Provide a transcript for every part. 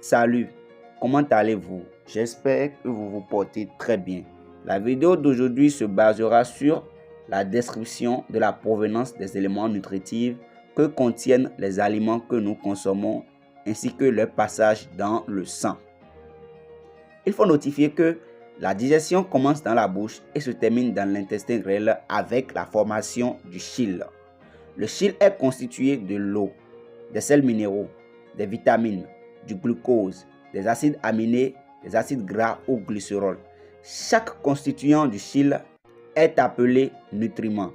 Salut, comment allez-vous? J'espère que vous vous portez très bien. La vidéo d'aujourd'hui se basera sur la description de la provenance des éléments nutritifs que contiennent les aliments que nous consommons ainsi que leur passage dans le sang. Il faut notifier que la digestion commence dans la bouche et se termine dans l'intestin grêle avec la formation du chyle. Le chyle est constitué de l'eau, des sels minéraux, des vitamines, du glucose, des acides aminés, des acides gras ou glycérol. Chaque constituant du chyle est appelé nutriment.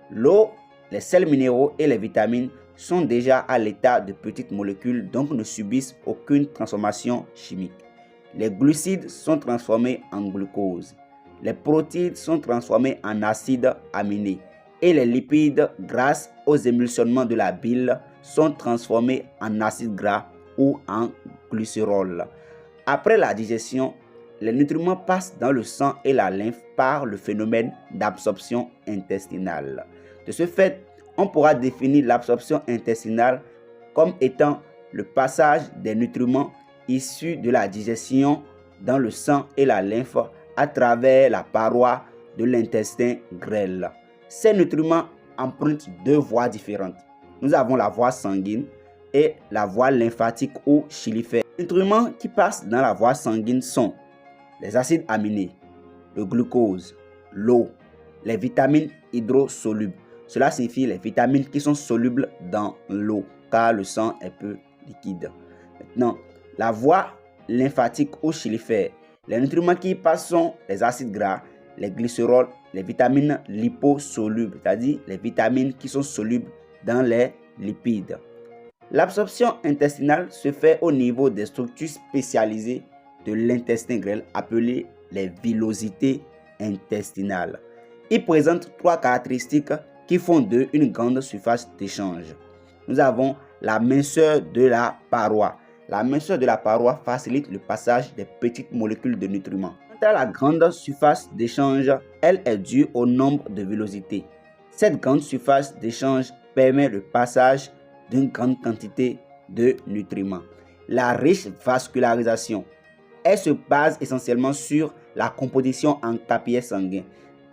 L'eau, les sels minéraux et les vitamines sont déjà à l'état de petites molécules, donc ne subissent aucune transformation chimique. Les glucides sont transformés en glucose. Les protéines sont transformées en acides aminés. Et les lipides, grâce aux émulsionnements de la bile, sont transformés en acides gras ou en glycérol. Après la digestion, les nutriments passent dans le sang et la lymphe par le phénomène d'absorption intestinale. De ce fait, on pourra définir l'absorption intestinale comme étant le passage des nutriments issus de la digestion dans le sang et la lymphe à travers la paroi de l'intestin grêle. Ces nutriments empruntent deux voies différentes. Nous avons la voie sanguine et la voie lymphatique ou chylifère. Les nutriments qui passent dans la voie sanguine sont les acides aminés, le glucose, l'eau, les vitamines hydrosolubles. Cela signifie les vitamines qui sont solubles dans l'eau car le sang est peu liquide. Maintenant, la voie lymphatique ou chylifère. Les nutriments qui y passent sont les acides gras, les glycérols, les vitamines liposolubles, c'est-à-dire les vitamines qui sont solubles dans les lipides. L'absorption intestinale se fait au niveau des structures spécialisées de l'intestin grêle appelées les villosités intestinales. Ils présentent trois caractéristiques qui font d'eux une grande surface d'échange. Nous avons la minceur de la paroi. La minceur de la paroi facilite le passage des petites molécules de nutriments. Quant à la grande surface d'échange, elle est due au nombre de villosités. Cette grande surface d'échange permet le passage d'une grande quantité de nutriments. La riche vascularisation, elle se base essentiellement sur la composition en capillaires sanguins.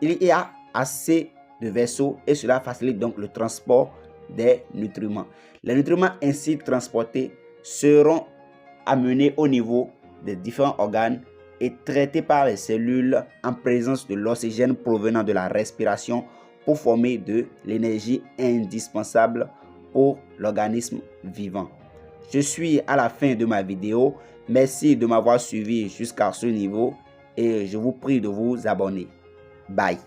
Il y a assez de vaisseaux et cela facilite donc le transport des nutriments. Les nutriments ainsi transportés seront amenés au niveau des différents organes et traités par les cellules en présence de l'oxygène provenant de la respiration pour former de l'énergie indispensable pour l'organisme vivant. Je suis à la fin de ma vidéo. Merci de m'avoir suivi jusqu'à ce niveau et je vous prie de vous abonner. Bye.